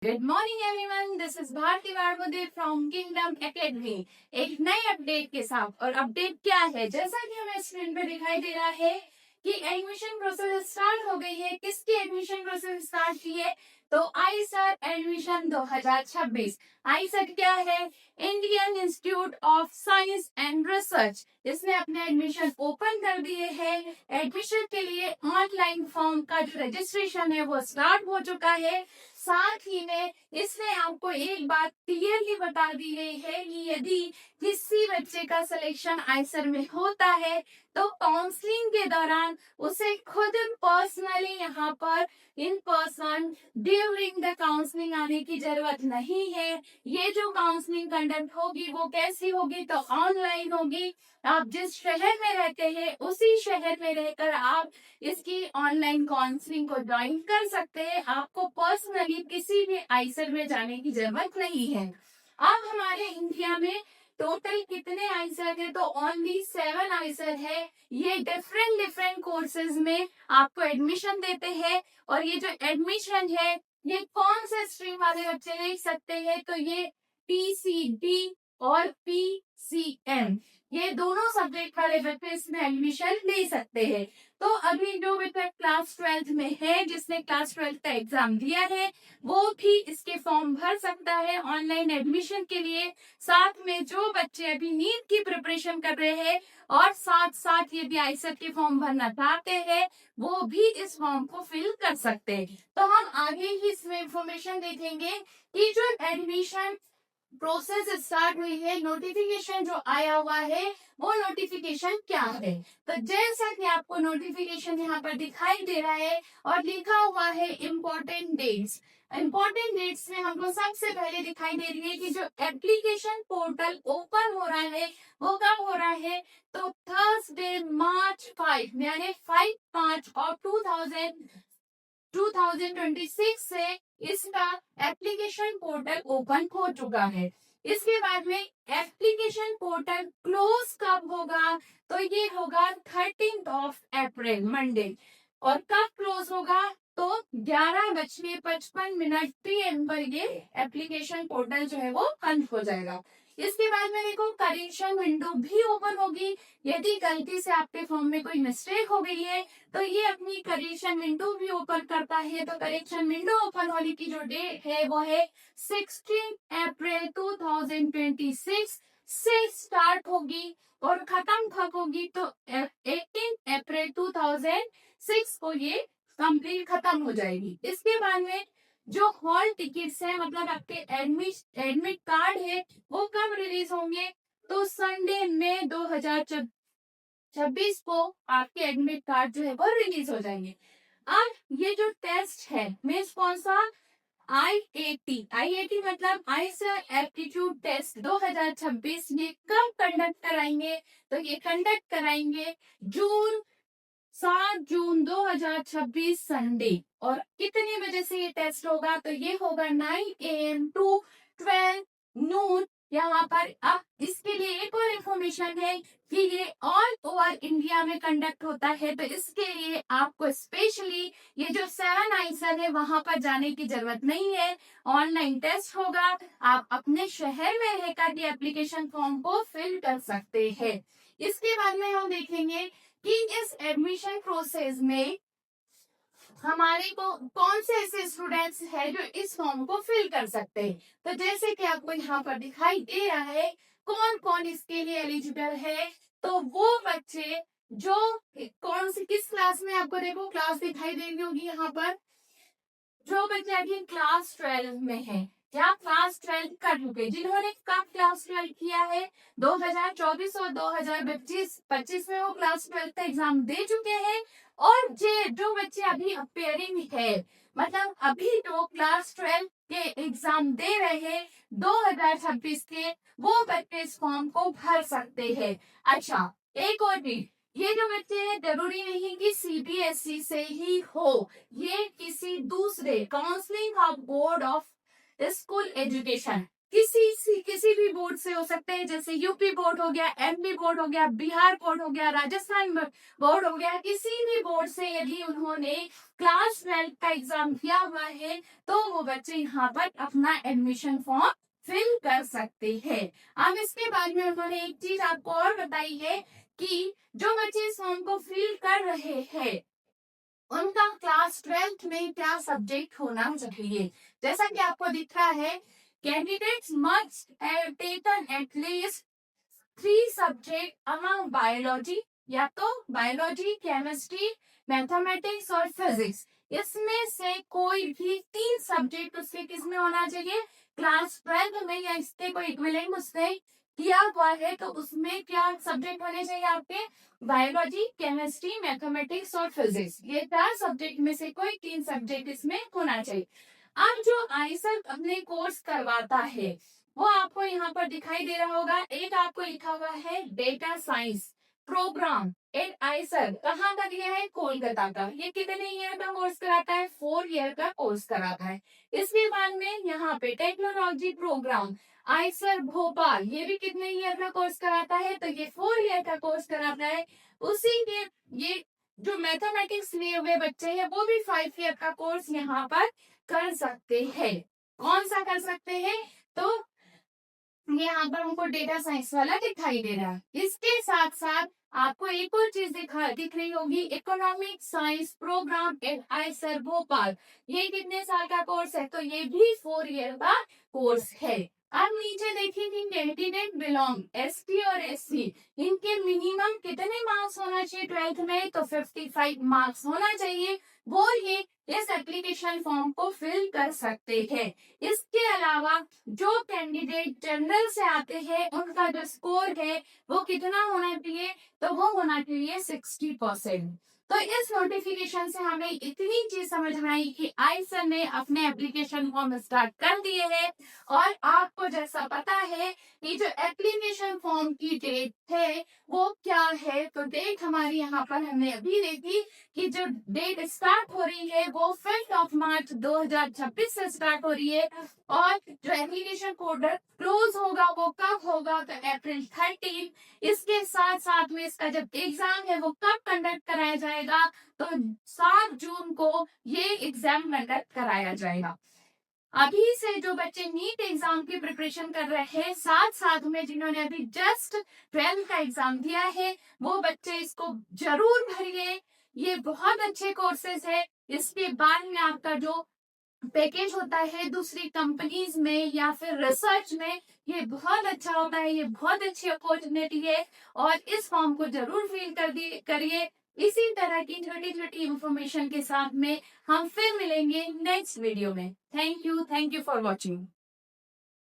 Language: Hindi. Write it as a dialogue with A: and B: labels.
A: Good morning everyone, this is Bharati Warmude from Kingdom Academy. एक नए अपडेट के साथ। और अपडेट क्या है, जैसा कि हमें स्क्रीन पे दिखाई दे रहा है कि एडमिशन प्रोसेस स्टार्ट हो गई है। किसकी एडमिशन प्रोसेस स्टार्ट की है? तो आईसर एडमिशन 2026। आईसर क्या है? Indian institute of science and research. इसने अपने एडमिशन ओपन कर दिए हैं। एडमिशन के लिए ऑनलाइन फॉर्म का जो रजिस्ट्रेशन है वो स्टार्ट हो चुका है। साथ ही में इसमें आपको एक बात क्लियरली बता दी गई है कि यदि किसी बच्चे का सिलेक्शन आईसर में होता है तो काउंसलिंग के दौरान उसे खुद पर्सनली यहाँ पर in person during the counselling आने की जरूरत नहीं है। ये जो काउंसलिंग कंडक्ट होगी वो कैसी होगी? तो ऑनलाइन होगी। आप जिस शहर में रहते हैं उसी शहर में रहकर आप इसकी ऑनलाइन काउंसलिंग को ज्वाइन कर सकते हैं। आपको पर्सनली किसी भी आईसर में जाने की जरूरत नहीं है। अब हमारे इंडिया में टोटल कितने आईसर है? तो ओनली 7 आईसर है। ये डिफरेंट डिफरेंट कोर्सेज में आपको एडमिशन देते हैं। और ये जो एडमिशन है ये कौन से स्ट्रीम वाले बच्चे ले सकते हैं? तो ये पीसीडी और पीसीएम, ये दोनों सब्जेक्ट वाले बच्चे इसमें एडमिशन ले सकते हैं। तो अभी जो बच्चा क्लास 12th में है, जिसने क्लास 12th का एग्जाम दिया है, वो भी इसके फॉर्म भर सकता है ऑनलाइन एडमिशन के लिए। साथ में जो बच्चे अभी नीट की प्रिपरेशन कर रहे हैं और साथ साथ ये भी आईसेट के फॉर्म भरना चाहते हैं, वो भी इस फॉर्म को फिल कर सकते हैं। तो हम आगे ही इसमें इंफॉर्मेशन देखेंगे कि जो एडमिशन प्रोसेस स्टार्ट हुई है, नोटिफिकेशन जो आया हुआ है वो नोटिफिकेशन क्या है। तो जैसा कि आपको नोटिफिकेशन यहाँ पर दिखाई दे रहा है और लिखा हुआ है इम्पोर्टेंट डेट्स। इम्पोर्टेंट डेट्स में हमको सबसे पहले दिखाई दे रही है कि जो एप्लीकेशन पोर्टल ओपन हो रहा है वो कब हो रहा है? तो थर्सडे मार्च 5 यानी 5 मार्च और 2026 से इसका एप्लीकेशन पोर्टल ओपन हो चुका है। इसके बाद में एप्लीकेशन पोर्टल क्लोज कब होगा? तो ये होगा 13 अप्रैल मंडे। और कब क्लोज होगा? तो 11:55 PM पर ये एप्लीकेशन पोर्टल जो है वो बंद हो जाएगा। इसके बाद में देखो करेक्शन विंडो भी ओपन होगी। यदि गलती से आपके फॉर्म में कोई मिस्टेक हो गई है तो ये अपनी करेक्शन विंडो भी ओपन करता है। तो करेक्शन विंडो ओपन होने की जो डेट है वो है 16 अप्रैल 2026 से स्टार्ट होगी और खत्म कब होगी? तो 18 अप्रैल 2006 को ये कंप्लीट खत्म हो जाएगी। इसके बाद में जो हॉल टिकट्स है, मतलब आपके एडमिट कार्ड है, वो कब रिलीज होंगे? तो संडे में 2026 को आपके एडमिट कार्ड जो है वो रिलीज हो जाएंगे। अब ये जो टेस्ट है मीन्स कौन सा? आईएटी मतलब आईसर एप्टीट्यूड टेस्ट 2026 ये कब कंडक्ट कराएंगे? तो ये कंडक्ट कराएंगे 7 जून 2026 संडे। और कितने बजे से ये टेस्ट होगा? तो ये होगा 9 AM टू 12 नून यहाँ पर। अब इसके लिए एक और इन्फॉर्मेशन है कि ये ऑल ओवर इंडिया में कंडक्ट होता है। तो इसके लिए आपको स्पेशली ये जो 7 आईसर है वहां पर जाने की जरूरत नहीं है। ऑनलाइन टेस्ट होगा, आप अपने शहर में रहकर ये एप्लीकेशन फॉर्म को फिल कर सकते हैं। इसके बाद में हम देखेंगे कि इस एडमिशन प्रोसेस में हमारे को कौन से ऐसे स्टूडेंट्स हैं जो इस फॉर्म को फिल कर सकते हैं। तो जैसे कि आपको यहाँ पर दिखाई दे रहा है कौन कौन इसके लिए एलिजिबल है। तो वो बच्चे जो कौन सी किस क्लास में, आपको देखो क्लास दिखाई दे रही होगी यहाँ पर, जो बच्चे अभी क्लास 12 में है या क्लास 12 कर चुके, जिन्होंने कब क्लास 12 किया है 2024 और 2025 में वो क्लास 12 का एग्जाम दे चुके हैं। और जो बच्चे अभी अपेयरिंग है, मतलब अभी जो क्लास 12 के एग्जाम दे रहे हैं 2026 के, वो बच्चे इस फॉर्म को भर सकते हैं। अच्छा, एक और भी, ये जो बच्चे हैं जरूरी नहीं कि सीबीएसई से ही हो, ये किसी दूसरे counselling of board of school education किसी भी बोर्ड से हो सकते हैं, जैसे यूपी बोर्ड हो गया, एमपी बोर्ड हो गया, बिहार बोर्ड हो गया, राजस्थान बोर्ड हो गया। किसी भी बोर्ड से यदि उन्होंने क्लास 12 का एग्जाम दिया हुआ है तो वो बच्चे यहाँ पर अपना एडमिशन फॉर्म फिल कर सकते हैं। अब इसके बाद में उन्होंने एक चीज आपको और बताई है कि जो बच्चे इस फॉर्म को फिल कर रहे हैं उनका क्लास 12th में क्या सब्जेक्ट होना चाहिए। जैसा कि आपको दिख रहा है, candidates must have taken at least 3 subject among biology, या तो बायोलॉजी, केमिस्ट्री, मैथमेटिक्स और फिजिक्स। इसमें से कोई भी 3 सब्जेक्ट उसके किसमें होना चाहिए, क्लास 12 में, या इसके कोई इक्विवेलेंट उसने किया हुआ है तो उसमें क्या सब्जेक्ट होने चाहिए आपके, बायोलॉजी, केमिस्ट्री, मैथमेटिक्स और फिजिक्स। ये 4 सब्जेक्ट में से कोई 3 सब्जेक्ट इसमें होना चाहिए। अब जो आईसर अपने कोर्स करवाता है वो आपको यहाँ पर दिखाई दे रहा होगा। एक आपको लिखा हुआ है data science programme at IISER, कहाँ का दिया है, कोलकाता का। ये कितने ईयर का कोर्स कराता है, 4 ईयर का कोर्स कराता है। इसके बाद में यहाँ पे टेक्नोलॉजी प्रोग्राम आईसर भोपाल, ये भी कितने ईयर का कोर्स कराता है, तो ये 4 ईयर का कोर्स कराता है। उसी के ये जो मैथमेटिक्स लिए हुए बच्चे हैं वो भी 5 ईयर का कोर्स यहाँ पर कर सकते हैं। कौन सा कर सकते हैं, तो यहाँ पर हमको डेटा साइंस वाला दिखाई दे रहा है। इसके साथ साथ आपको एक और चीज दिख रही होगी, economic science programme at IISER Bhopal. ये कितने साल का कोर्स है, तो ये भी 4 ईयर का कोर्स है। अब नीचे देखिए कि कैंडिडेट बिलोंग एसटी और एससी, इनके मिनिमम कितने मार्क्स होना चाहिए 12th में, तो 55 मार्क्स होना चाहिए। वो ये इस एप्लीकेशन फॉर्म को फिल कर सकते हैं। इसके अलावा जो कैंडिडेट जनरल से आते हैं उनका जो स्कोर है वो कितना होना चाहिए, तो वो होना चाहिए 60%। तो इस नोटिफिकेशन से हमें इतनी चीज समझ में आई कि आईसर ने अपने एप्लीकेशन फॉर्म स्टार्ट कर दिए हैं। और आपको जैसा पता है कि जो एप्लीकेशन फॉर्म की डेट है वो क्या है, तो डेट हमारी यहाँ पर हमने अभी देखी कि जो डेट स्टार्ट हो रही है वो 5 मार्च 2026 से स्टार्ट हो रही है। और जो एप्लीकेशन कोड क्लोज होगा वो कब होगा, तो अप्रैल 13। इसके साथ साथ में इसका जब एग्जाम है वो कब कंडक्ट कराया जाएगा, तो 7 जून को ये एग्जाम कंडक्ट कराया जाएगा। अभी से जो बच्चे नीट एग्जाम की प्रिपरेशन कर रहे हैं, साथ साथ में जिन्होंने अभी जस्ट 12th का एग्जाम दिया है, वो बच्चे इसको जरूर भरिए। ये बहुत अच्छे कोर्सेज है। इसके बाद में आपका जो पैकेज होता है दूसरी कंपनीज में या फिर रिसर्च में, ये बहुत अच्छा होता है। ये बहुत अच्छी अपॉर्चुनिटी है और इस फॉर्म को जरूर फिल करिए। इसी तरह की छोटी छोटी इंफॉर्मेशन के साथ में हम फिर मिलेंगे नेक्स्ट वीडियो में। Thank you for watching.